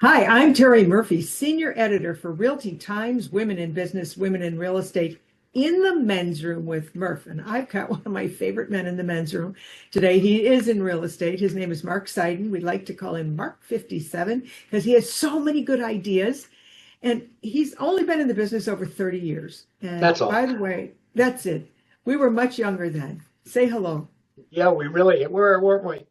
Hi, I'm Terry Murphy, Senior Editor for Realty Times, Women in Business, Women in Real Estate, in the men's room with Murph. And I've got one of my favorite men in the men's room today. He is in real estate. His name is Mark Seiden. We'd like to call him Mark 57 because he has so many good ideas. And he's only been in the business over 30 years. And That's all. by the way, that's it. We were much younger then. Say hello. Yeah, we really were, weren't we?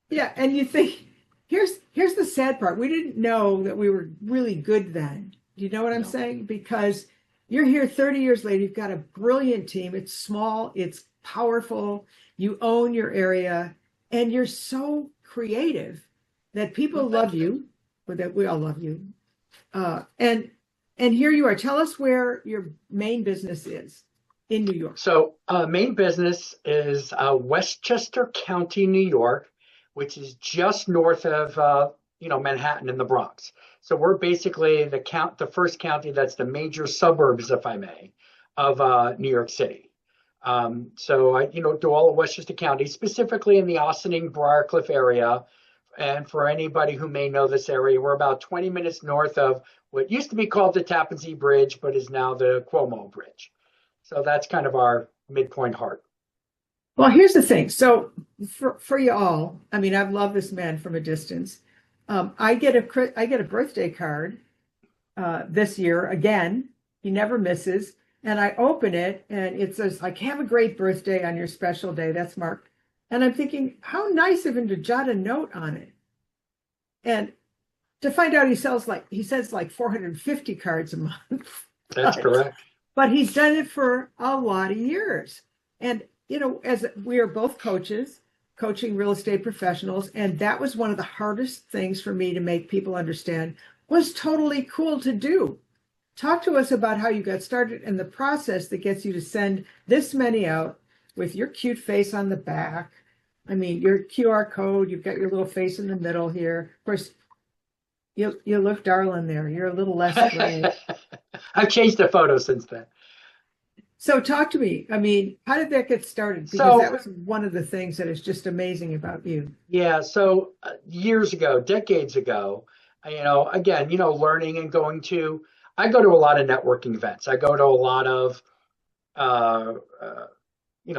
Yeah, and you think here's the sad part. We didn't know that we were really good then. Do you know what I'm No. saying? Because you're here 30 years later, you've got a brilliant team. It's small, it's powerful, you own your area, and you're so creative that Well, people love thank you. you, or that we all love you. And here you are. Tell us where your main business is in New York. So, main business is Westchester County, New York, which is just north of Manhattan in the Bronx. So we're basically the first county that's the major suburbs, if I may, of New York City. So I do all of Westchester County, specifically in the Ossining Briarcliff area. And for anybody who may know this area, we're about 20 minutes north of what used to be called the Tappan Zee Bridge, but is now the Cuomo Bridge. So that's kind of our midpoint heart. Well, here's the thing. So for you all, I mean, I've loved this man from a distance. I get a birthday card this year again. He never misses, and I open it, and it says like, "Have a great birthday on your special day." That's Mark, and I'm thinking, how nice of him to jot a note on it, and to find out he says like 450 cards a month, That's but correct. but he's done it for a lot of years. And, as we are both coaches, coaching real estate professionals, and that was one of the hardest things for me to make people understand was totally cool to do. Talk to us about how you got started and the process that gets you to send this many out with your cute face on the back. I mean, your QR code, you've got your little face in the middle here. Of course, you look darling there. You're a little less gray. I've changed the photo since then. So talk to me. I mean, how did that get started? Because that So, was one of the things that is just amazing about you. yeah, so years ago, decades ago, again, learning and I go to a lot of networking events. I go to a lot of, uh, uh,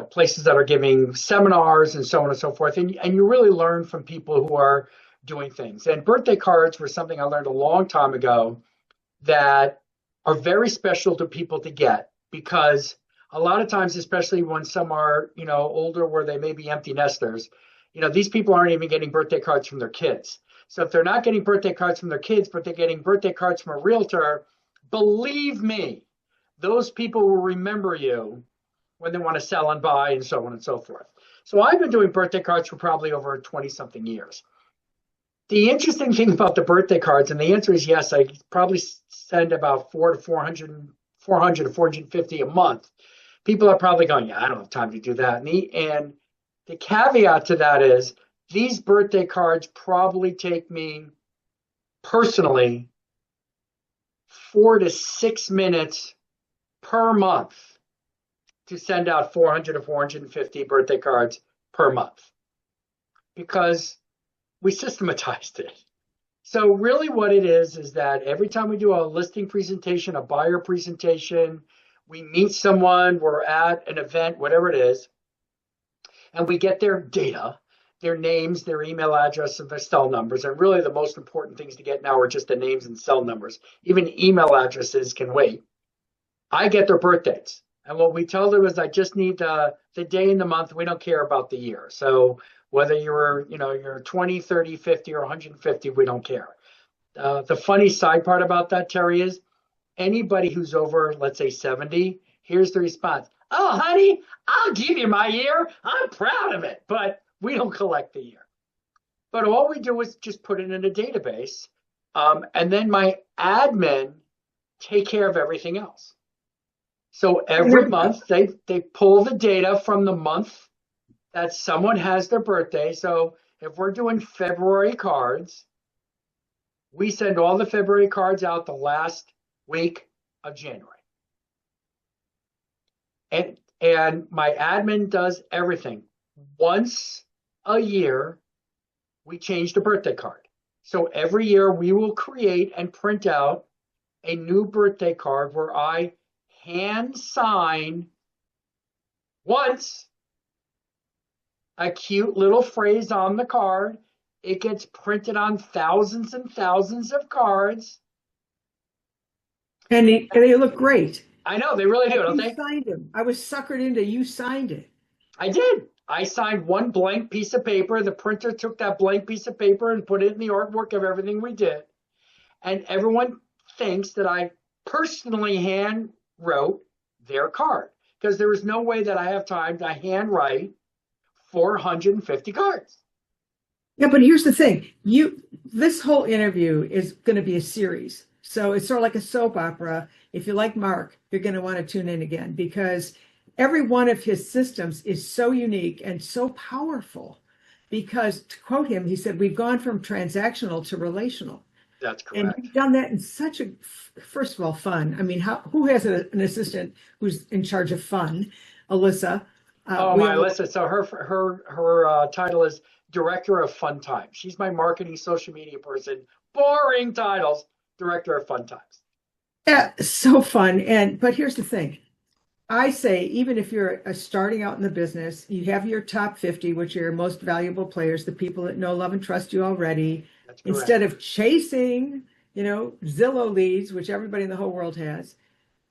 places that are giving seminars and so on and so forth. And you really learn from people who are doing things. And birthday cards were something I learned a long time ago that are very special to people to get because a lot of times, especially when some are, older where they may be empty nesters, these people aren't even getting birthday cards from their kids. So if they're not getting birthday cards from their kids, but they're getting birthday cards from a realtor, believe me, those people will remember you when they want to sell and buy and so on and so forth. So I've been doing birthday cards for probably over 20 something years. The interesting thing about the birthday cards, and the answer is yes, I probably send about 400 to 450 a month. People are probably going, yeah, I don't have time to do that. And the caveat to that is these birthday cards probably take me personally 4 to 6 minutes per month to send out 400 to 450 birthday cards per month because we systematized it. So really what it is that every time we do a listing presentation, a buyer presentation, we meet someone, we're at an event, whatever it is, and we get their data, their names, their email address, and their cell numbers. And really the most important things to get now are just the names and cell numbers. Even email addresses can wait. I get their birthdays. And what we tell them is I just need the day and the month. We don't care about the year. So whether you're 20, 30, 50, or 150, we don't care. The funny side part about that, Terry, is anybody who's over, let's say 70, here's the response. Oh, honey, I'll give you my year. I'm proud of it. But we don't collect the year. But all we do is just put it in a database. And then my admin take care of everything else. So every month they pull the data from the month that someone has their birthday. So if we're doing February cards, we send all the February cards out the last week of January. And my admin does everything. Once a year, we change the birthday card. So every year we will create and print out a new birthday card where I hand sign once a cute little phrase on the card. It gets printed on thousands and thousands of cards. And they look great. I know they really do, don't You they? signed them. I was suckered into you signed it. I did. I signed one blank piece of paper. The printer took that blank piece of paper and put it in the artwork of everything we did. And everyone thinks that I personally hand wrote their card because there is no way that I have time to hand write 450 cards. Yeah, but here's the thing. This whole interview is going to be a series. So it's sort of like a soap opera. If you like Mark, you're going to want to tune in again because every one of his systems is so unique and so powerful. Because to quote him, he said, we've gone from transactional to relational. That's And correct. you've done that in such a, first of all, fun. I mean, who has an assistant who's in charge of fun? Alyssa. Oh We my, all, listen. So her title is Director of Fun Times. She's my marketing social media person. Boring titles. Director of Fun Times. yeah, so fun. But here's the thing. I say, even if you're starting out in the business, you have your top 50, which are your most valuable players, the people that know, love, and trust you already. That's correct. Instead of chasing, Zillow leads, which everybody in the whole world has,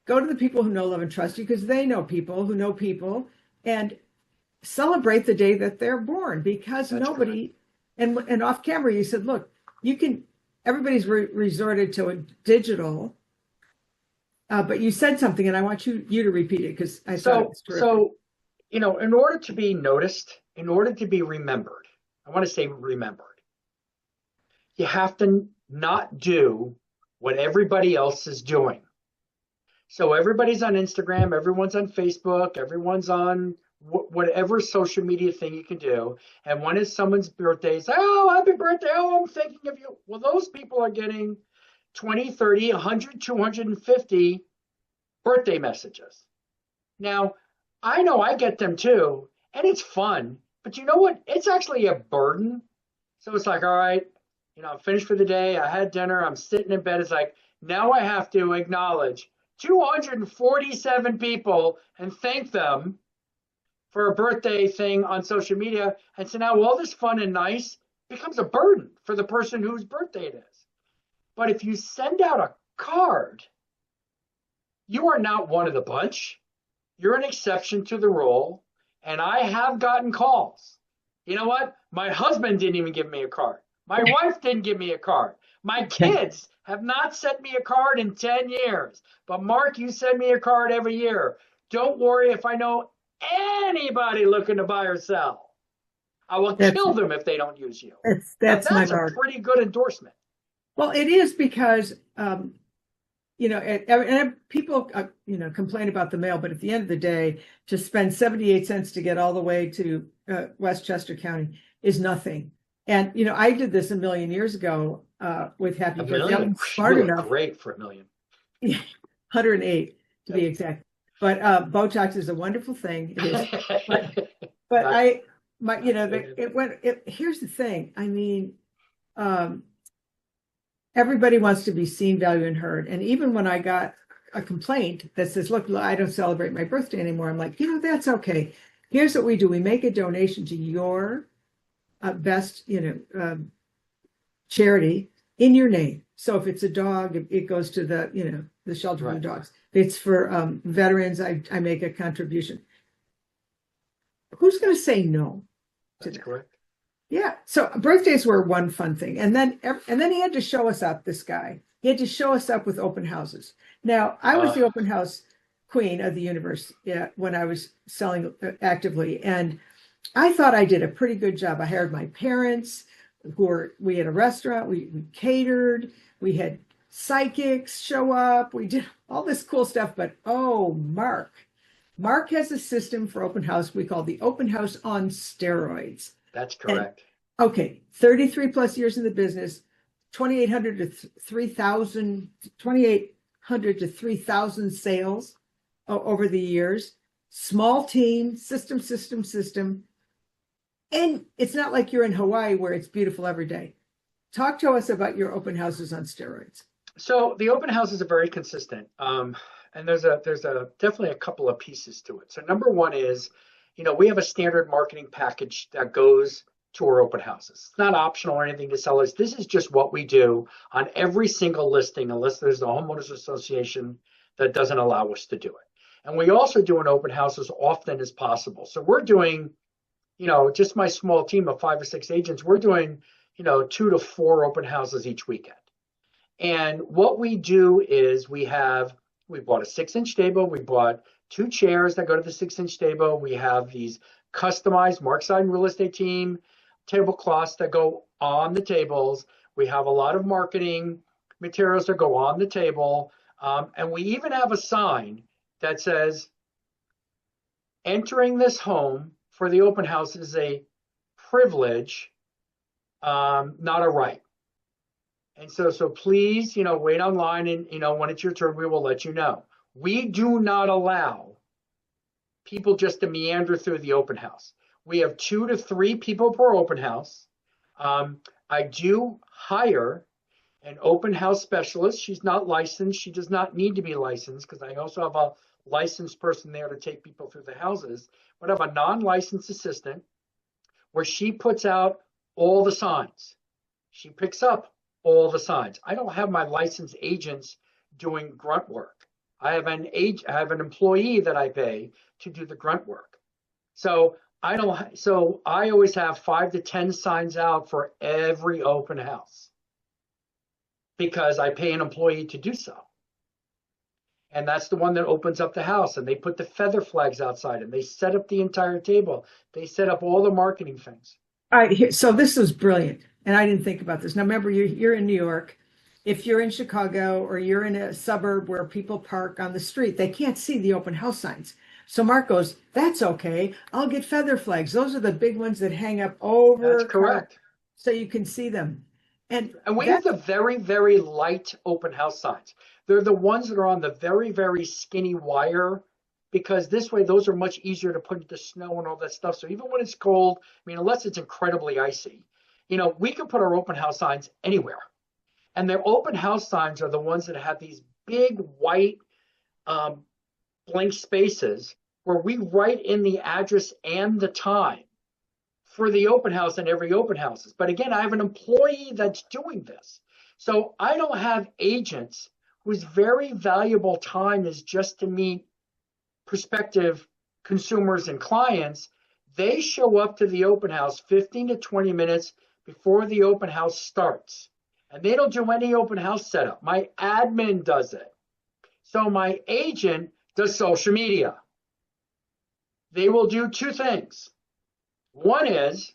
go to the people who know, love, and trust you because they know people who know people and celebrate the day that they're born because That's correct. nobody, and off camera, you said, look, you can, everybody's resorted to a digital. But you said something, and I want you to repeat it because I thought it So was terrific. so in order to be noticed, in order to be remembered, I want to say remembered, you have to not do what everybody else is doing. So everybody's on Instagram, everyone's on Facebook, everyone's on whatever social media thing you can do. And when is someone's birthday, say, oh, happy birthday. Oh, I'm thinking of you. Well, those people are getting 20, 30, 100, 250 birthday messages. Now, I know I get them too, and it's fun. But you know what? It's actually a burden. So it's like, all right, I'm finished for the day. I had dinner. I'm sitting in bed. It's like, now I have to acknowledge 247 people and thank them for a birthday thing on social media. And so now all this fun and nice becomes a burden for the person whose birthday it is. But if you send out a card, you are not one of the bunch. You're an exception to the rule. And I have gotten calls. You know what? My husband didn't even give me a card. My wife didn't give me a card. My kids have not sent me a card in 10 years. But Mark, you send me a card every year. Don't worry if I know anybody looking to buy or sell. I will That's kill them if they don't use you. Now, that's my that's a mark. pretty good endorsement. Well, it is because and people complain about the mail, but at the end of the day, to spend 78 cents to get all the way to Westchester County is nothing. And I did this a million years ago with Happy A Birthday. I million? was smart You look enough. great for a million. 108 to be exact. But Botox is a wonderful thing. It is. But here's the thing. I mean, everybody wants to be seen, valued, and heard. And even when I got a complaint that says, look, I don't celebrate my birthday anymore, I'm like, that's okay. Here's what we do. We make a donation to your best, charity in your name. So if it's a dog, it goes to the shelter for dogs. If it's for veterans, I make a contribution. Who's going to say no to That's that? correct. Yeah. So birthdays were one fun thing. And then he had to show us up, this guy. He had to show us up with open houses. Now, I was the open house queen of the universe when I was selling actively. And I thought I did a pretty good job. I hired my parents we had a restaurant, we catered, we had psychics show up, we did all this cool stuff. But Mark has a system for open house we call the open house on steroids. That's correct. And, okay, 33 plus years in the business, 2,800 to 3,000, 2,800 to 3,000 sales over the years. Small team, system. And it's not like you're in Hawaii where it's beautiful every day. talk to us about your open houses on steroids. So the open houses are very consistent. And there's definitely a couple of pieces to it. So number one is, we have a standard marketing package that goes to our open houses. It's not optional or anything to sellers. This is just what we do on every single listing, unless there's a homeowners association that doesn't allow us to do it. And we also do an open house as often as possible. So we're doing, just my small team of 5 or 6 agents, we're doing, 2 to 4 open houses each weekend. And what we do is we bought a 6-inch table. We bought 2 chairs that go to the 6-inch table. We have these customized Mark Seiden real estate team tablecloths that go on the tables. We have a lot of marketing materials that go on the table. And we even have a sign that says, entering this home for the open house is a privilege, not a right. And so please, wait online and, when it's your turn, we will let you know. We do not allow people just to meander through the open house. We have 2 to 3 people per open house. I do hire an open house specialist. She's not licensed. She does not need to be licensed because I also have a licensed person there to take people through the houses. But I have a non-licensed assistant where she puts out all the signs. She picks up all the signs. I don't have my licensed agents doing grunt work. I have an employee that I pay to do the grunt work. So I always have 5 to 10 signs out for every open house because I pay an employee to do so. And that's the one that opens up the house, and they put the feather flags outside and they set up the entire table. They set up all the marketing things. All right, so this is brilliant, and I didn't think about this. Now, remember, you're in New York. If you're in Chicago or you're in a suburb where people park on the street, they can't see the open house signs. So Mark goes, that's okay. I'll get feather flags. Those are the big ones that hang up over. That's correct. So you can see them. And we have the very, very light open house signs. They're the ones that are on the very, very skinny wire, because this way those are much easier to put into snow and all that stuff. So even when it's cold, unless it's incredibly icy, we can put our open house signs anywhere. And their open house signs are the ones that have these big white blank spaces where we write in the address and the time for the open house and every open house. But again, I have an employee that's doing this. So I don't have agents whose very valuable time is just to meet prospective consumers and clients. They show up to the open house 15 to 20 minutes before the open house starts. And they don't do any open house setup. My admin does it. So my agent does social media. They will do 2 things. One is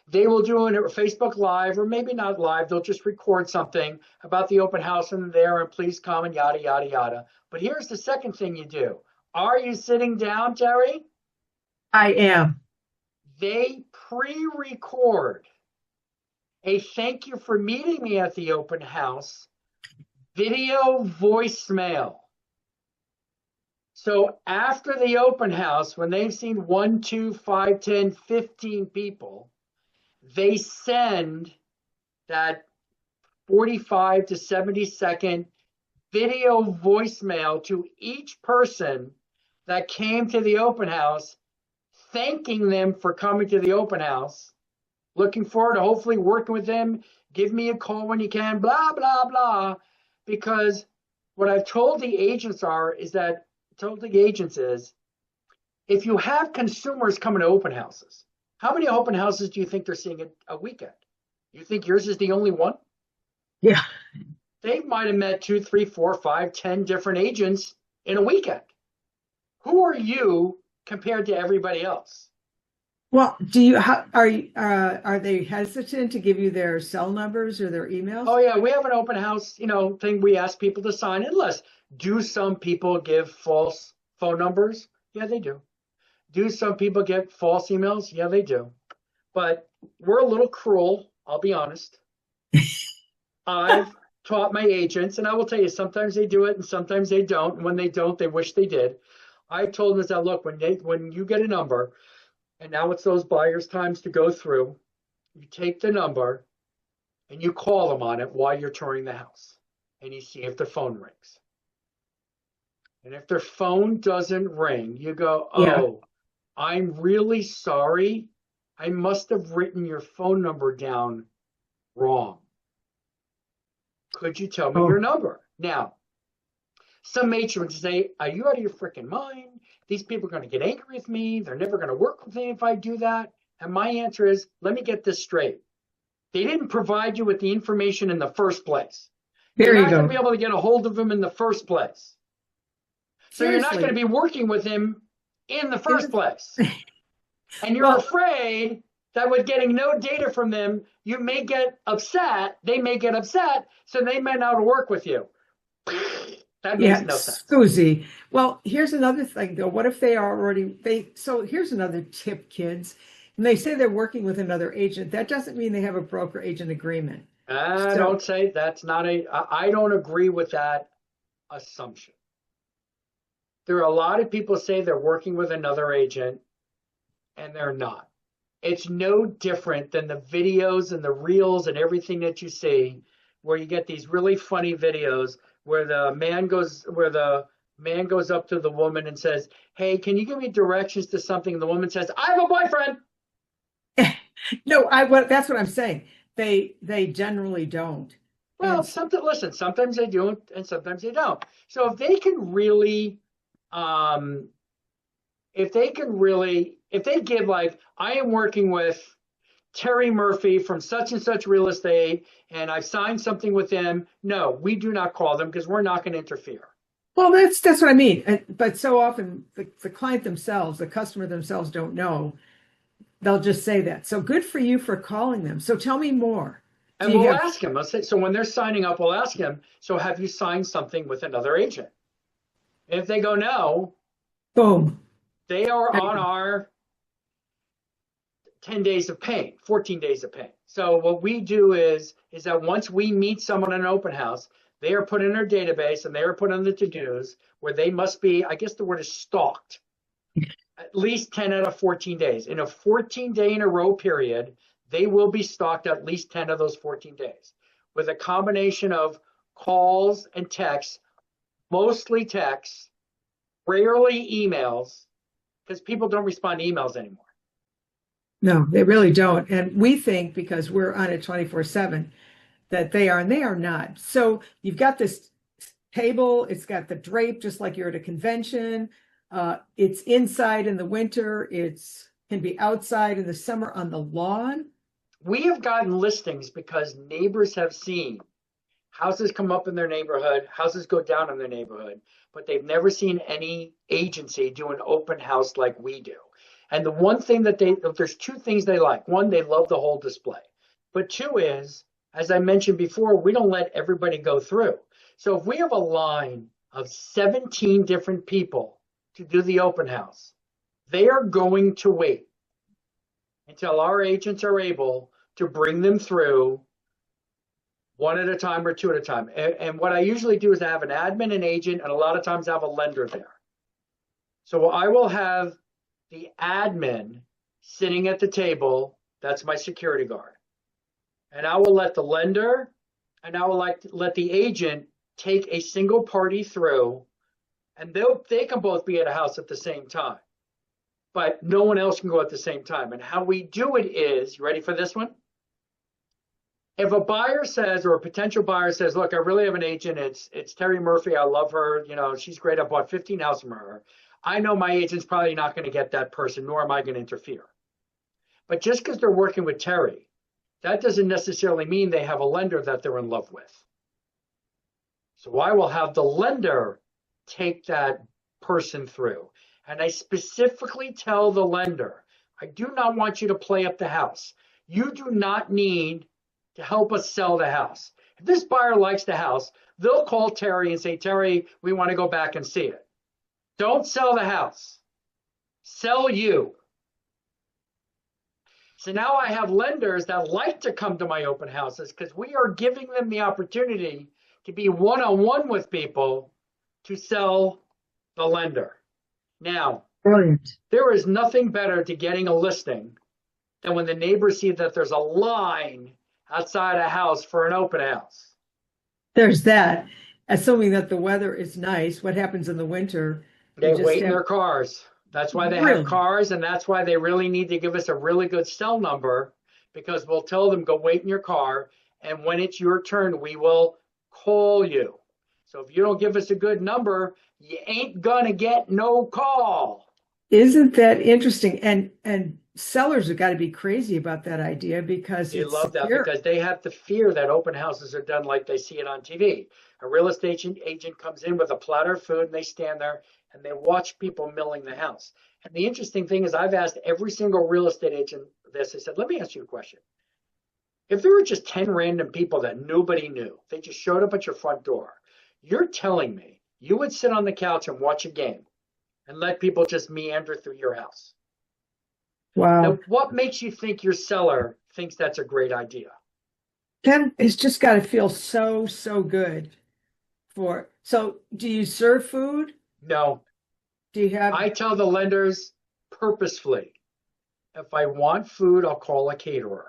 they will do a Facebook Live, or maybe not live. They'll just record something about the open house and there, and please come and yada, yada, yada. But here's the second thing you do. Are you sitting down, Terry? I am. They pre-record a thank you for meeting me at the open house video voicemail. So after the open house, when they've seen 1, 2, 5, 10, 15 people, they send that 45 to 70-second video voicemail to each person that came to the open house, thanking them for coming to the open house, looking forward to hopefully working with them, give me a call when you can, blah, blah, blah. Because what I've told the agents is, if you have consumers coming to open houses, how many open houses do you think they're seeing a weekend? You think yours is the only one? Yeah. They might have met 2, 3, 4, 5, 10 different agents in a weekend. Who are you compared to everybody else? Well, are they hesitant to give you their cell numbers or their emails? Oh yeah, we have an open house, thing we ask people to sign in list. Do some people give false phone numbers? Yeah, they do. Do some people get false emails? Yeah, they do. But we're a little cruel, I'll be honest. I've taught my agents, and I will tell you, sometimes they do it and sometimes they don't. And when they don't, they wish they did. I told them that, look, when you get a number, and now it's those buyers' times to go through, you take the number and you call them on it while you're touring the house, and you see if their phone rings. And if their phone doesn't ring, you go, Yeah. oh, I'm really sorry. I must have written your phone number down wrong. Could you tell me Oh, your number? Now, some matrons say, are you out of your freaking mind? These people are going to get angry with me. They're never going to work with me if I do that. And my answer is, let me get this straight. They didn't provide you with the information in the first place. You're there you not going to go. be able to get a hold of him in the first place. So you're not going to Seriously. be working with him in the In first the, place. And you're well, afraid that with getting no data from them, you may get upset. They may get upset. So they may not work with you. That makes yeah, no sense. Susie. Well, here's another thing though. What if they are already so here's another tip, kids. When they say they're working with another agent, that doesn't mean they have a broker agent agreement. I So, don't say that's not a, I don't agree with that assumption. There are a lot of people say they're working with another agent and they're not. It's no different than the videos and the reels and everything that you see where you get these really funny videos where the man goes up to the woman and says, "Hey, can you give me directions to something?" And the woman says, "I have a boyfriend." no, that's what I'm saying. They generally don't. Well, And listen, sometimes they do and sometimes they don't. So um, if they give like, I am working with Terry Murphy from such and such real estate, and I signed something with them. No, we do not call them because we're not going to interfere. well, that's what I mean. But so often the client themselves, the customer themselves don't know. They'll just say that. So good for you for calling them. So tell me more. Do And you we'll have ask them. Let's say, so when they're signing up, we'll ask them, so have you signed something with another agent? And if they go no, boom? they are on our 10 days of pain, 14 days of pain. So what we do is that once we meet someone in an open house, they are put in our database and they are put on the to-dos where they must be, I guess the word is stalked, at least 10 out of 14 days. In a 14-day in a row period, they will be stalked at least 10 of those 14 days with a combination of calls and texts, mostly texts, rarely emails, because people don't respond to emails anymore. No, they really don't. And we think because we're on it 24/7 that they are, and they are not. So you've got this table, it's got the drape just like you're at a convention. It's inside in the winter, it's can be outside in the summer on the lawn. We have gotten listings because neighbors have seen houses come up in their neighborhood, houses go down in their neighborhood, but they've never seen any agency do an open house like we do. And the one thing that there's two things they like. One, they love the whole display. But two is, as I mentioned before, we don't let everybody go through. So if we have a line of 17 different people to do the open house, they are going to wait until our agents are able to bring them through one at a time or two at a time. And what I usually do is I have an admin, an agent, and a lot of times I have a lender there. So I will have the admin sitting at the table. That's my security guard. And I will let the lender and I will let the agent take a single party through, and they can both be at a house at the same time, but no one else can go at the same time. And how we do it is, you ready for this one? If a buyer says, or a potential buyer says, look, I really have an agent. It's Terry Murphy. I love her. You know, she's great. I bought 15 houses from her. I know my agent's probably not going to get that person, nor am I going to interfere. But just because they're working with Terry, that doesn't necessarily mean they have a lender that they're in love with. So I will have the lender take that person through. And I specifically tell the lender, I do not want you to play up the house. You do not need to help us sell the house. If this buyer likes the house, they'll call Terry and say, Terry, we want to go back and see it. Don't sell the house. Sell you. So now I have lenders that like to come to my open houses because we are giving them the opportunity to be one-on-one with people to sell the lender. Now, Brilliant. there is nothing better to getting a listing than when the neighbors see that there's a line outside a house for an open house. There's that. Assuming that the weather is nice, what happens in the winter? You They just wait in have their cars. That's why they have really. cars, and that's why they really need to give us a really good cell number, because we'll tell them, go wait in your car, and when it's your turn, we will call you. So if you don't give us a good number, you ain't gonna get no call. Isn't that interesting? And sellers have got to be crazy about that idea because They it's love that secure. because they have the fear that open houses are done like they see it on TV. A real estate agent comes in with a platter of food and they stand there and they watch people milling the house. And the interesting thing is, I've asked every single real estate agent this. I said, let me ask you a question. If there were just 10 random people that nobody knew, they just showed up at your front door, you're telling me you would sit on the couch and watch a game and let people just meander through your house? Wow. Now, what makes you think your seller thinks that's a great idea? Then it's just got to feel so, so good so do you serve food? No, Do you have, I tell the lenders purposefully, if I want food, I'll call a caterer.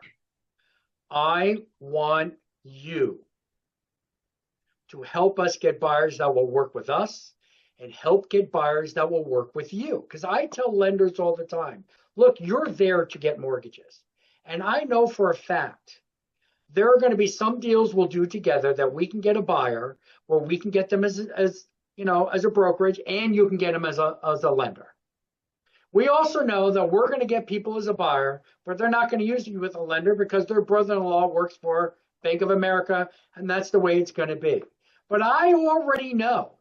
I want you to help us get buyers that will work with us and help get buyers that will work with you. Because I tell lenders all the time, look, you're there to get mortgages. And I know for a fact there are going to be some deals we'll do together that we can get a buyer where we can get them as as a brokerage, and you can get them as a lender. We also know that we're going to get people as a buyer, but they're not going to use you with a lender because their brother-in-law works for Bank of America, and that's the way it's going to be. But I already know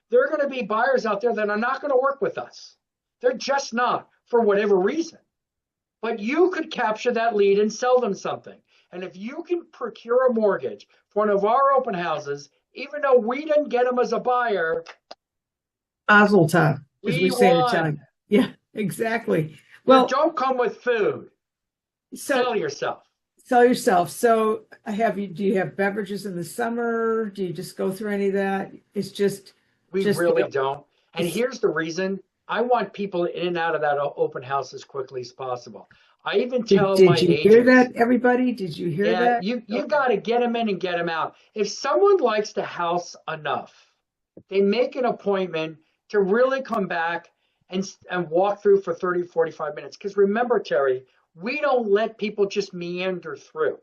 there are going to be buyers out there that are not going to work with us. They're just not, for whatever reason. But you could capture that lead and sell them something. And if you can procure a mortgage for one of our open houses, even though we didn't get them as a buyer, mazel tov, as we we say in won. Italian? Yeah, exactly. Now, Well, don't come with food. so Sell yourself. sell yourself. So do you have beverages in the summer? Do you just go through any of that? It's We just really don't. And it's, here's the reason. I want people in and out of that open house as quickly as possible. I even tell my did you hear agents, that, everybody? Did you hear yeah, that? you Okay. got to get them in and get them out. If someone likes the house enough, they make an appointment to really come back and walk through for 30, 45 minutes. Because remember, Terry, we don't let people just meander through.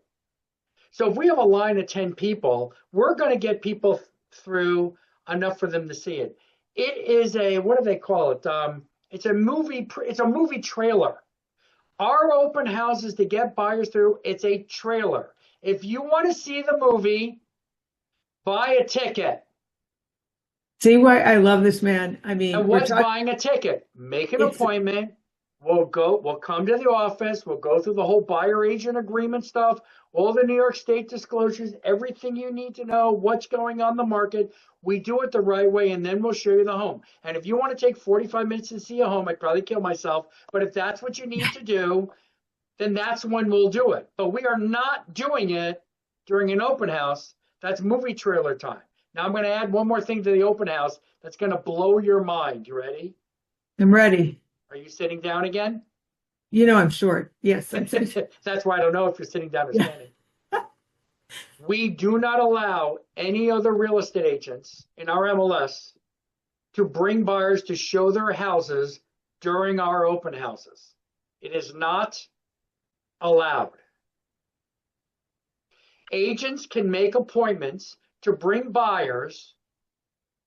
So if we have a line of 10 people, we're going to get people through enough for them to see it. It is a, what do they call it? It's a movie trailer. Our open houses to get buyers through, it's a trailer. If you want to see the movie, buy a ticket. See why I love this man? I And mean, we're what's talking, buying a ticket? Make an it's appointment. We'll come to the office. We'll go through the whole buyer agent agreement stuff, all the New York State disclosures, everything you need to know, what's going on the market. We do it the right way, and then we'll show you the home. And if you want to take 45 minutes to see a home, I'd probably kill myself. But if that's what you need to do, then that's when we'll do it. But we are not doing it during an open house. That's movie trailer time. Now I'm going to add one more thing to the open house that's going to blow your mind. You ready? I'm ready. Are you sitting down again? You know I'm short. Yes, I'm saying, That's why I don't know if you're sitting down or yeah. standing. We do not allow any other real estate agents in our MLS to bring buyers to show their houses during our open houses. It is not allowed. Agents can make appointments to bring buyers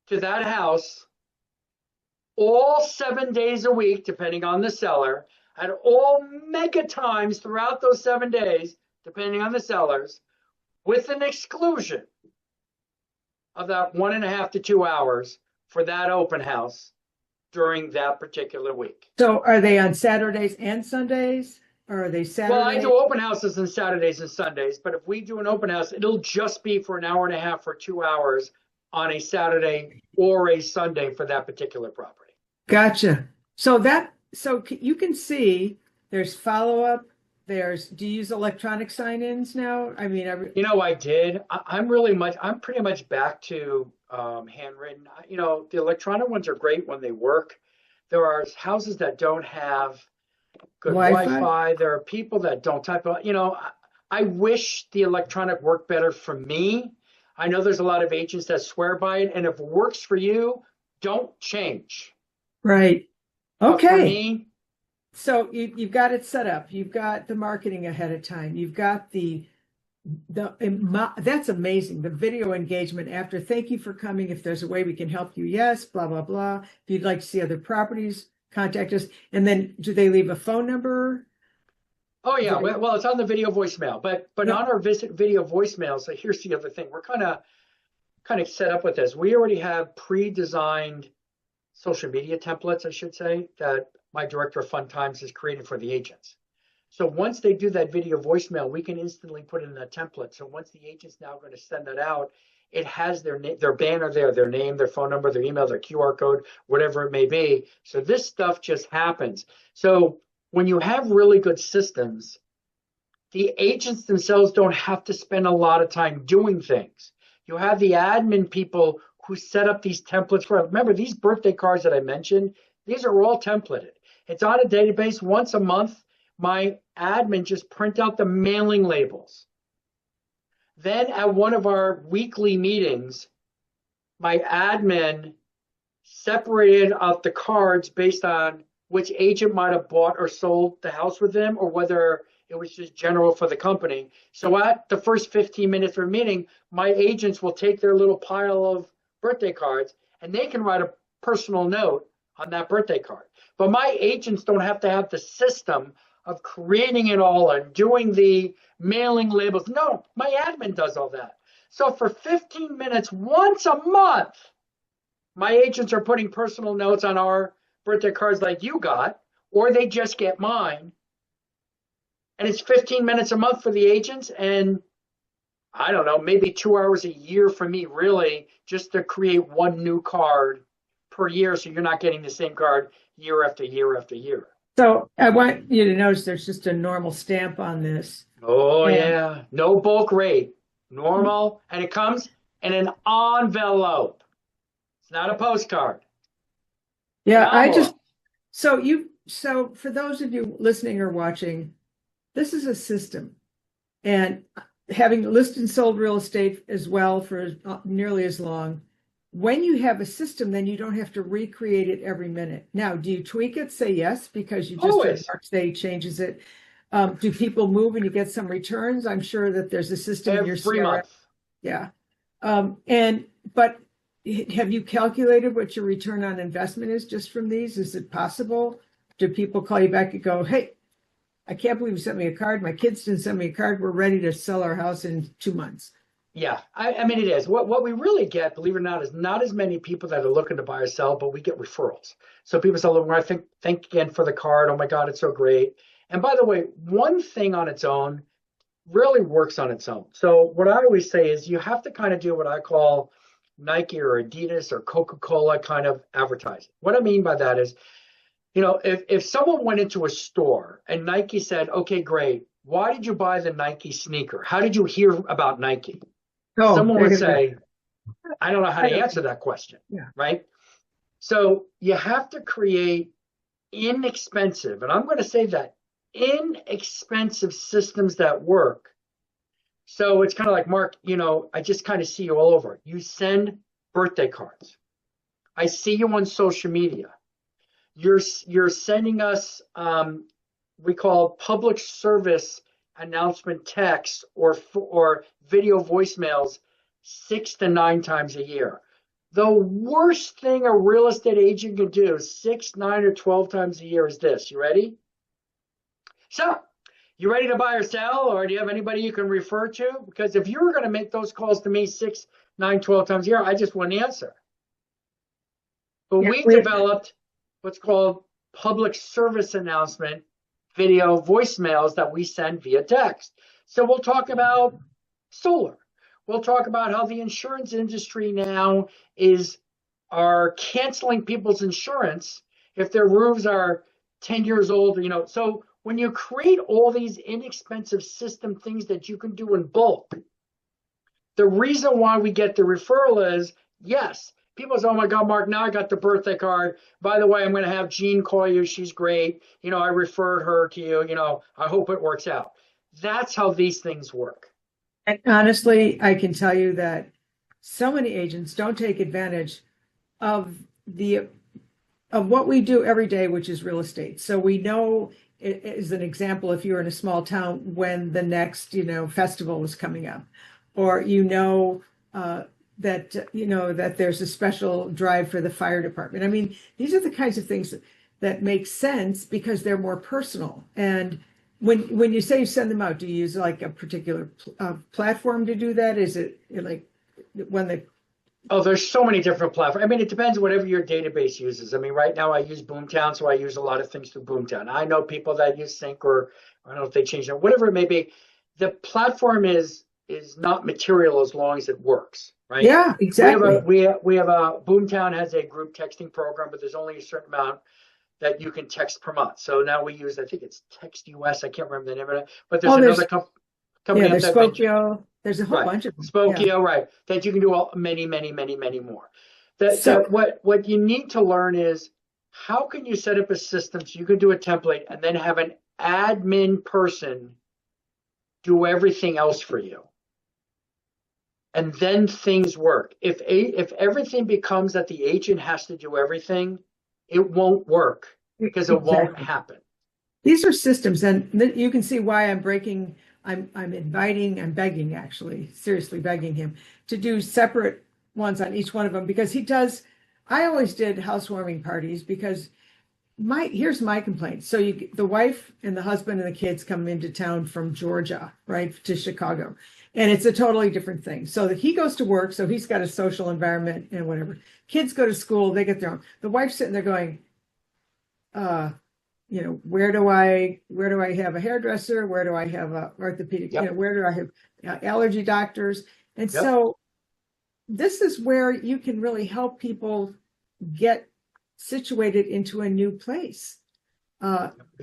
to that house all 7 days a week, depending on the seller, at all mega times throughout those 7 days, depending on the sellers, with an exclusion of that 1.5 to 2 hours for that open house during that particular week. So are they on Saturdays and Sundays? Or are they Well, I Saturdays? do open houses on Saturdays and Sundays, but if we do an open house, it'll just be for an hour and a half or 2 hours on a Saturday or a Sunday for that particular property. Gotcha. So you can see there's follow-up. Do you use electronic sign-ins now? I mean, I did. I'm pretty much back to handwritten. The electronic ones are great when they work. There are houses that don't have good Wi-Fi? Wi-Fi. There are people that don't type. I wish the electronic worked better for me. I know there's a lot of agents that swear by it, and if it works for you, don't change. Right. But for Okay. me, So you've got it set up. You've got the marketing ahead of time. You've got that's amazing. The video engagement after, thank you for coming. If there's a way we can help you, yes, blah, blah, blah. If you'd like to see other properties, contact us. And then do they leave a phone number? oh yeah, They, well, it's on the video voicemail, but yeah. on our visit video voicemail. So here's the other thing: we're kind of set up with this. We already have pre-designed social media templates, I should say, that my director of Fun Times has created for the agents. So once they do that video voicemail, we can instantly put it in that template. So once the agent's now going to send that out, it has their name, their banner there, their name, their phone number, their email, their QR code, whatever it may be. So this stuff just happens. So when you have really good systems, the agents themselves don't have to spend a lot of time doing things. You have the admin people who set up these templates for, remember these birthday cards that I mentioned, these are all templated. It's on a database once a month. My admin just print out the mailing labels. Then at one of our weekly meetings, my admin separated out the cards based on which agent might have bought or sold the house with them, or whether it was just general for the company. So at the first 15 minutes of a meeting, my agents will take their little pile of birthday cards and they can write a personal note on that birthday card. But my agents don't have to have the system of creating it all and doing the mailing labels. No, my admin does all that. So for 15 minutes once a month, my agents are putting personal notes on our birthday cards like you got, or they just get mine. And it's 15 minutes a month for the agents, and I don't know, maybe 2 hours a year for me, really, just to create one new card per year, so you're not getting the same card year after year after year. So I want you to notice there's just a normal stamp on this. Oh, And yeah. No bulk rate. Normal. And it comes in an envelope. It's not a postcard. yeah, An envelope. so for those of you listening or watching, this is a system. And having listed and sold real estate as well for nearly as long, when you have a system, then you don't have to recreate it every minute. Now, do you tweak it? Say yes, because you just Always. say changes it. Do people move and you get some returns? I'm sure that there's a system in your Every CRM. month. Yeah. But have you calculated what your return on investment is just from these? Is it possible? Do people call you back and go, hey, I can't believe you sent me a card. My kids didn't send me a card. We're ready to sell our house in 2 months. Yeah, I mean, it is. What we really get, believe it or not, is not as many people that are looking to buy or sell, but we get referrals. So people say, "Look, I thank again for the card. Oh my God, it's so great." And by the way, one thing on its own really works on its own. So what I always say is you have to kind of do what I call Nike or Adidas or Coca-Cola kind of advertising. What I mean by that is, if someone went into a store and Nike said, "Okay, great. Why did you buy the Nike sneaker? How did you hear about Nike?" Oh, Someone would say, I don't know how I to don't, answer that question, yeah. right? So you have to create inexpensive, and I'm going to say that, inexpensive systems that work. So it's kind of like, Mark, I just kind of see you all over. You send birthday cards. I see you on social media. You're sending us, we call public service announcement text or video voicemails 6 to 9 times a year. The worst thing a real estate agent can do 6, 9, or 12 times a year is this. You ready? So, you ready to buy or sell, or do you have anybody you can refer to? Because if you were going to make those calls to me 6, 9, 12 times a year, I just wouldn't answer. But Yeah, we developed what's called public service announcement video voicemails that we send via text. So we'll talk about solar. We'll talk about how the insurance industry now are canceling people's insurance if their roofs are 10 years old. So when you create all these inexpensive system things that you can do in bulk, the reason why we get the referral is, yes, people say, oh my God, Mark, now I got the birthday card. By the way, I'm going to have Jean call you. She's great. I referred her to you. I hope it works out. That's how these things work. And honestly, I can tell you that so many agents don't take advantage of the of what we do every day, which is real estate. So we know, as an example, if you're in a small town, when the next, festival was coming up, or that there's a special drive for the fire department. I mean, these are the kinds of things that make sense because they're more personal. And when you say you send them out, do you use like a particular platform to do that? Is it like when the Oh, there's so many different platforms. I mean, it depends whatever your database uses. I mean, right now I use Boomtown, so I use a lot of things through Boomtown. I know people that use Sync, or I don't know if they changed it, whatever it may be. The platform is not material as long as it works, right? Yeah, exactly. We have a Boomtown has a group texting program, but there's only a certain amount that you can text per month. So now we use, I think it's Text US. I can't remember the name of it, but there's Oh, another yeah, company up there's that Spokio. There's a whole right, bunch of them. Yeah. Spokio, right, that you can do many, many, many, many more. So, What you need to learn is how can you set up a system so you can do a template and then have an admin person do everything else for you, and then things work. If everything becomes that the agent has to do everything, it won't work because it won't exactly. happen. These are systems, and you can see why I'm begging, actually, seriously begging him to do separate ones on each one of them because I always did housewarming parties because here's my complaint. So the wife and the husband and the kids come into town from Georgia, right, to Chicago. And it's a totally different thing. So that he goes to work, so he's got a social environment and whatever. Kids go to school, they get their own. The wife's sitting there going, uh, where do I have a hairdresser? Where do I have a orthopedic? Yep. Where do I have allergy doctors? And Yep. so this is where you can really help people get situated into a new place. We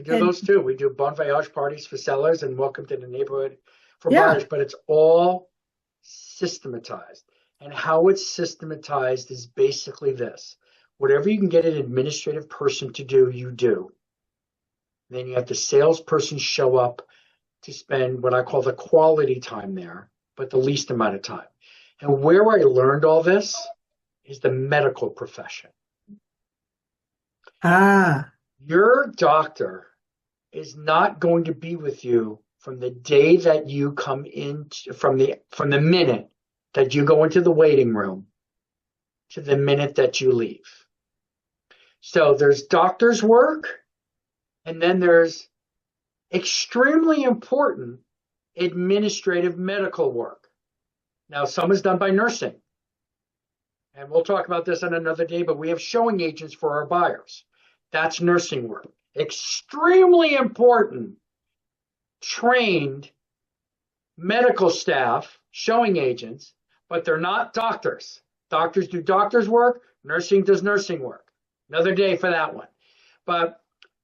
do And those too. We do bon voyage parties for sellers and welcome to the neighborhood for yeah, buyers, but it's all systematized. And how it's systematized is basically this. Whatever you can get an administrative person to do, you do. Then you have the salesperson show up to spend what I call the quality time there, but the least amount of time. And where I learned all this is the medical profession. ah, Your doctor is not going to be with you from the day that you come in, from the minute that you go into the waiting room to the minute that you leave. So there's doctor's work, and then there's extremely important administrative medical work. Now, some is done by nursing, and we'll talk about this on another day, but we have showing agents for our buyers. That's nursing work. Extremely important, trained medical staff, showing agents, but they're not doctors. Doctors do doctors work, nursing does nursing work. Another day for that one.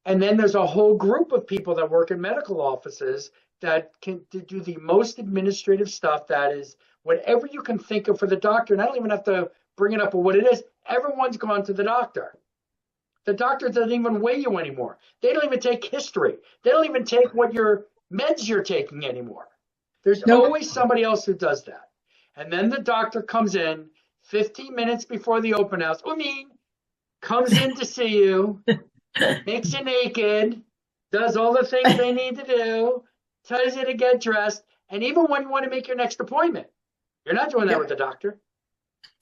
And then there's a whole group of people that work in medical offices that can do the most administrative stuff. That is whatever you can think of for the doctor. And I don't even have to bring it up with what it is. Everyone's gone to the doctor. The doctor doesn't even weigh you anymore. They don't even take history. They don't even take what your meds you're taking anymore. There's no, always somebody else who does that. And then the doctor comes in 15 minutes before the open house. Comes in to see you, makes you naked, does all the things they need to do, tells you to get dressed, and even when you want to make your next appointment, you're not doing that yeah. with the doctor.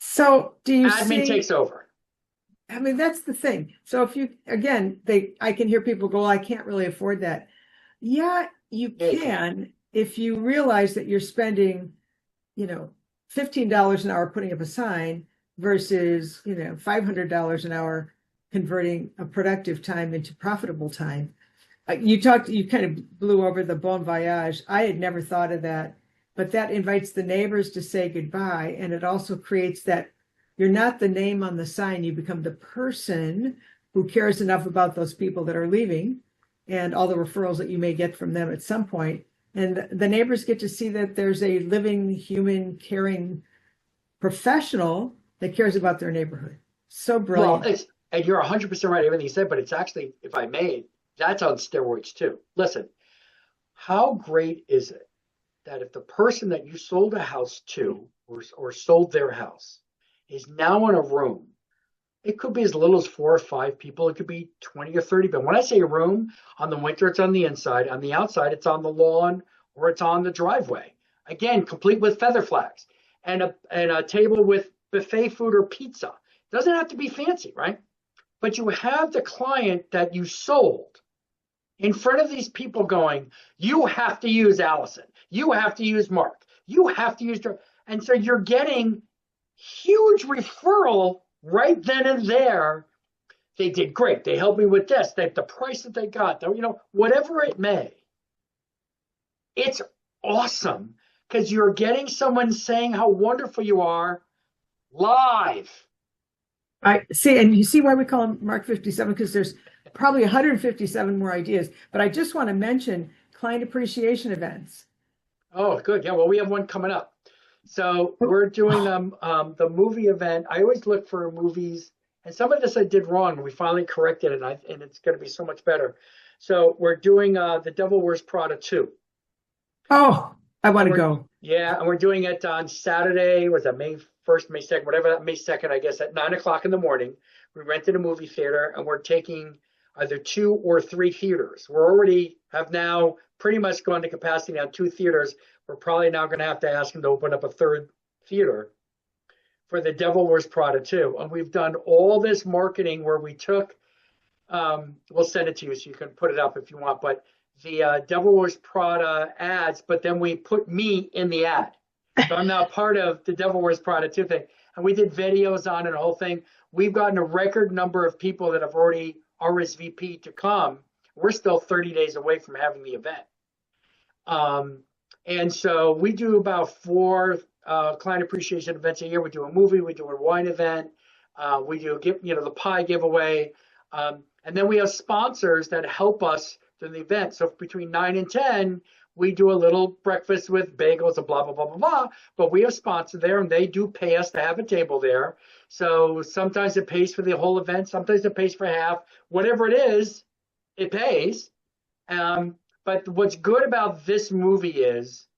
So do you Admin takes over. I mean, that's the thing. So if I can hear people go, I can't really afford that. Yeah, you can if you realize that you're spending, $15 an hour putting up a sign versus, $500 an hour converting a productive time into profitable time. You kind of blew over the bon voyage. I had never thought of that, but that invites the neighbors to say goodbye. And it also creates that you're not the name on the sign. You become the person who cares enough about those people that are leaving and all the referrals that you may get from them at some point. And the neighbors get to see that there's a living, human, caring professional that cares about their neighborhood. So brilliant. Well, and you're 100% right, everything you said, but it's actually, if I may, that's on steroids too. Listen, How great is it that if the person that you sold a house to or sold their house is now in a room, it could be as little as 4 or 5 people, it could be 20 or 30. But when I say a room, on the winter, it's on the inside, on the outside, it's on the lawn or it's on the driveway. Again, complete with feather flags and a table with buffet food or pizza. It doesn't have to be fancy, right? But you have the client that you sold in front of these people going, you have to use Allison. You have to use Mark. You have to use, and so you're getting huge referral right then and there. They did great. They helped me with this. The price that they got, whatever it may. It's awesome because you're getting someone saying how wonderful you are live. I see, and you see why we call him Mark 57, because there's probably 157 more ideas. But I just want to mention client appreciation events. Oh, good. Yeah, well, we have one coming up. So we're doing the movie event. I always look for movies, and some of this I did wrong, and we finally corrected it, and it's going to be so much better. So we're doing The Devil Wears Prada 2. Oh, I want to go. Yeah, and we're doing it on Saturday. Was that May 1st, May 2nd, whatever that May 2nd, I guess, at 9 o'clock in the morning. We rented a movie theater, and we're taking either 2 or 3 theaters. We're already have now pretty much gone to capacity on 2 theaters. We're probably now going to have to ask them to open up a 3rd theater for The Devil Wears Prada 2. And we've done all this marketing where we took, we'll send it to you so you can put it up if you want, but the Devil Wears Prada ads, but then we put me in the ad. So I'm now part of the Devil Wears Prada 2 thing. And we did videos on it, the whole thing. We've gotten a record number of people that have already RSVP'd to come. We're still 30 days away from having the event. And so we do about 4 client appreciation events a year. We do a movie, we do a wine event, we do the pie giveaway, and then we have sponsors that help us during the event. So between 9 and 10, we do a little breakfast with bagels and blah blah blah blah blah. But we have sponsors there, and they do pay us to have a table there. So sometimes it pays for the whole event, sometimes it pays for half. Whatever it is, it pays. But what's good about this movie is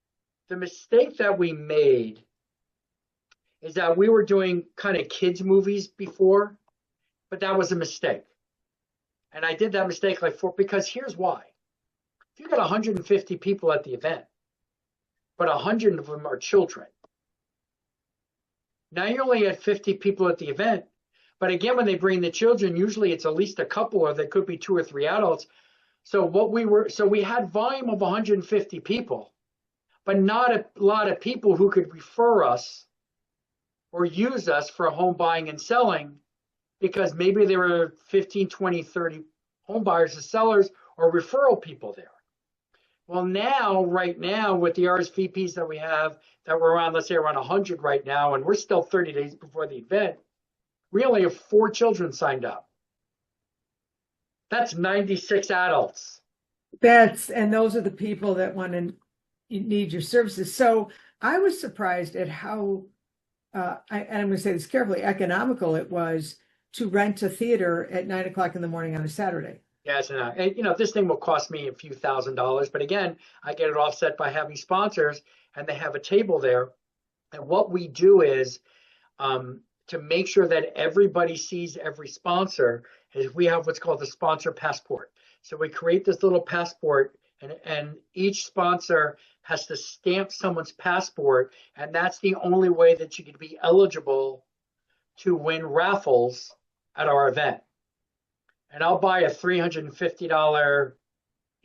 the mistake that we made is that we were doing kind of kids movies before, but that was a mistake. And I did that mistake because here's why. If you got 150 people at the event, but 100 of them are children, now you're only at 50 people at the event. But again, when they bring the children, usually it's at least a couple, or there could be 2 or 3 adults. So we had volume of 150 people, but not a lot of people who could refer us or use us for home buying and selling, because maybe there were 15, 20, 30 home buyers and sellers or referral people there. Well, right now, with the RSVPs that we have, that we're around, let's say around 100 right now, and we're still 30 days before the event, we only have 4 children signed up. That's 96 adults. And those are the people that want to need your services. So I was surprised at how, and I'm going to say this carefully, economical it was to rent a theater at 9 o'clock in the morning on a Saturday. Yes, and this thing will cost me a few $1,000s, but again, I get it offset by having sponsors, and they have a table there. And what we do is, to make sure that everybody sees every sponsor, is we have what's called the sponsor passport. So we create this little passport, and each sponsor has to stamp someone's passport, and that's the only way that you could be eligible to raffles at our event. And I'll buy a $350,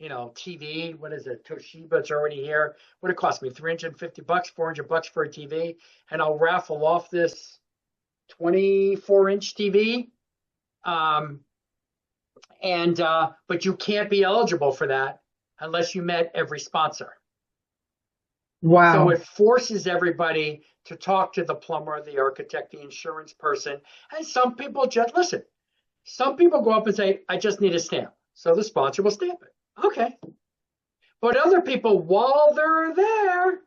TV. What is it? Toshiba, it's already here. What it cost me? $350, $400 for a TV, and I'll raffle off this 24-inch TV. But you can't be eligible for that unless you met every sponsor. Wow. So it forces everybody to talk to the plumber, the architect, the insurance person. And some people just listen. Some people go up and say, I just need a stamp. So the sponsor will stamp it. Okay. But other people, while they're there.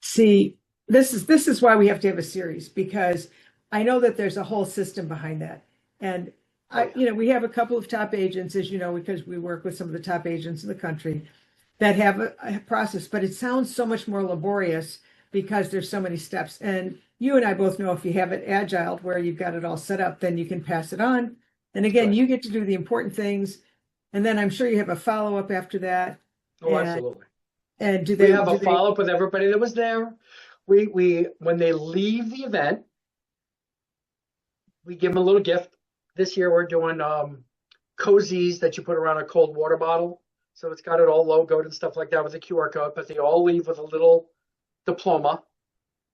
See, this is why we have to have a series, because I know that there's a whole system behind that. And Oh yeah. We have a couple of top agents, as you know, because we work with some of the top agents in the country that have a process, but it sounds so much more laborious because there's so many steps. And you and I both know if you have it agile where you've got it all set up, then you can pass it on. And again, Right. you get to do the important things. And then I'm sure you have a follow-up after that. Oh, And absolutely. and do We they have a do they follow up with everybody that was there. We when they leave the event, we give them a little gift. This year we're doing cozies that you put around a cold water bottle. So it's got it all logoed and stuff like that with a QR code, but they all leave with a little diploma.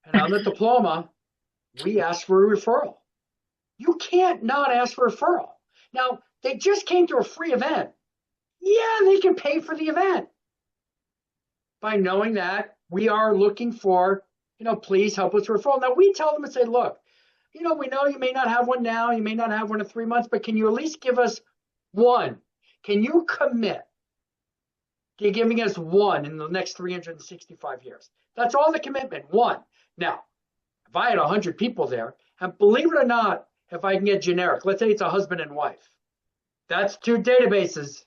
And on the diploma, we ask for a referral. You can't not ask for a referral. Now, they just came to a free event. Yeah, they can pay for the event by knowing that we are looking for, please help with referral. Now, we tell them and say, look, we know you may not have one now, you may not have one in 3 months, but can you at least give us one? Can you commit to giving us one in the next 365 years? That's all the commitment, one. Now, if I had 100 people there, and believe it or not, if I can get generic, let's say it's a husband and wife, that's two databases.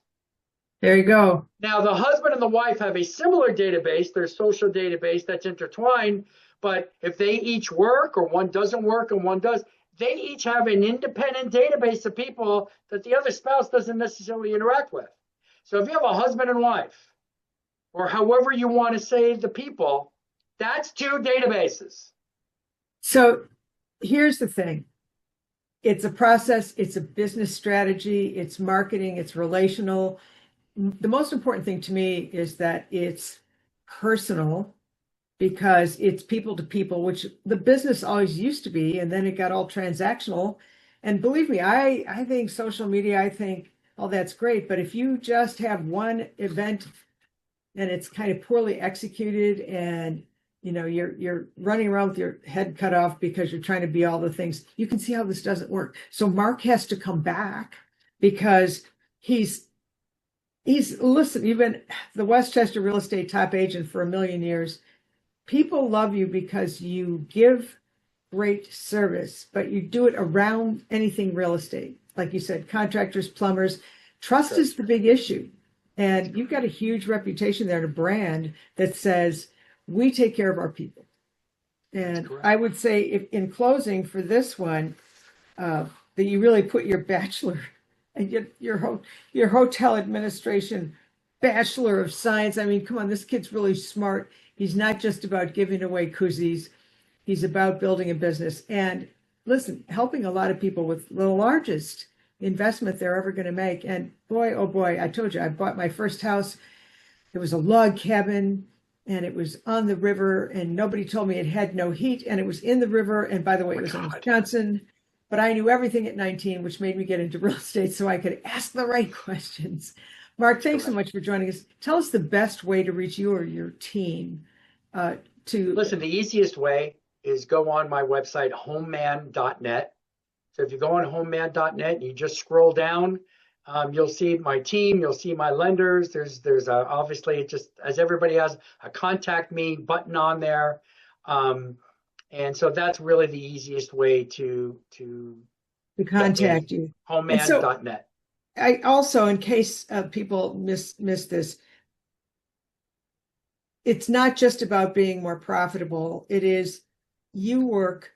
There you go. Now, the husband and the wife have a similar database, their social database that's intertwined, but if they each work or one doesn't work and one does, they each have an independent database of people that the other spouse doesn't necessarily interact with. So if you have a husband and wife, or however you want to say the people, that's two databases. So here's the thing. It's a process, it's a business strategy, it's marketing, it's relational. The most important thing to me is that it's personal because it's people to people, which the business always used to be, and then it got all transactional. And believe me, I think social media, I think, oh, that's great. But if you just have one event and it's kind of poorly executed and you're running around with your head cut off because you're trying to be all the things, you can see how this doesn't work. So Mark has to come back because he's listen, you've been the Westchester real estate top agent for 1,000,000 years. People love you because you give great service, but you do it around anything real estate. Like you said, contractors, plumbers, trust is the big issue. And you've got a huge reputation there, and a brand that says, we take care of our people. And I would say, if, in closing for this one, that you really put your bachelor and your hotel administration bachelor of science. I mean, come on, this kid's really smart. He's not just about giving away koozies. He's about building a business. And listen, helping a lot of people with the largest investment they're ever going to make. And boy, oh boy, I told you, I bought my first house. It was a log cabin and it was on the river, and nobody told me it had no heat, and it was in the river. And by the way, it was in Wisconsin, but I knew everything at 19, which made me get into real estate so I could ask the right questions. Mark, thanks so much for joining us. Tell us the best way to reach you or your team. Listen, the easiest way is go on my website, homeman.net. So if you go on homeman.net and you just scroll down, you'll see my team, you'll see my lenders. There's obviously, just as everybody has a contact me button on there. And so that's really the easiest way to contact you. Homeman.net. I also, in case people miss this, it's not just about being more profitable. It is, you work,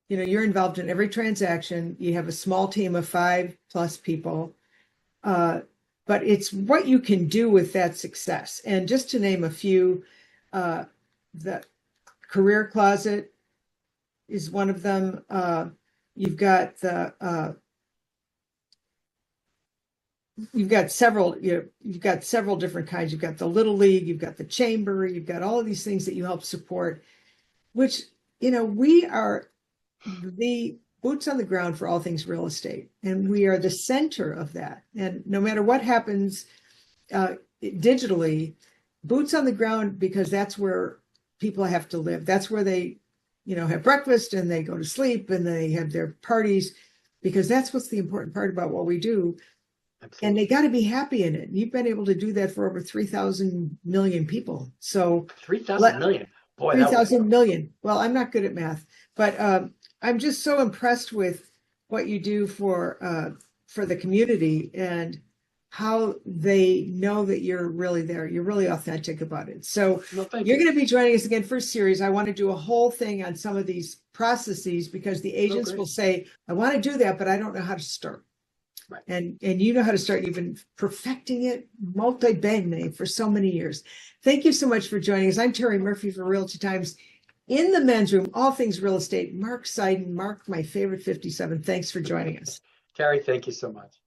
you're involved in every transaction. You have a small team of 5+ people, but it's what you can do with that success. And just to name a few, the Career Closet is one of them. You've got several different kinds. You've got the Little League, you've got the Chamber, you've got all of these things that you help support, which, we are the boots on the ground for all things real estate. And we are the center of that. And no matter what happens digitally, boots on the ground, because that's where people have to live. That's where they, have breakfast and they go to sleep and they have their parties, because that's what's the important part about what we do. Absolutely. And they got to be happy in it. You've been able to do that for over 3,000 million people. So 3,000 million. Boy, 3,000 million. Well, I'm not good at math, but I'm just so impressed with what you do for for the community and how they know that you're really there. You're really authentic about it. So No, thank you're you. going to be joining us again for a series. I want to do a whole thing on some of these processes because the agents great. will say, I want to do that, but I don't know how to start. Right. And you know how to start. You've been perfecting it, multi-bang for so many years. Thank you so much for joining us. I'm Terry Murphy for Realty Times. In the men's room, all things real estate. Mark Seiden, Mark, my favorite 57. Thanks for joining us. Terry, thank you so much.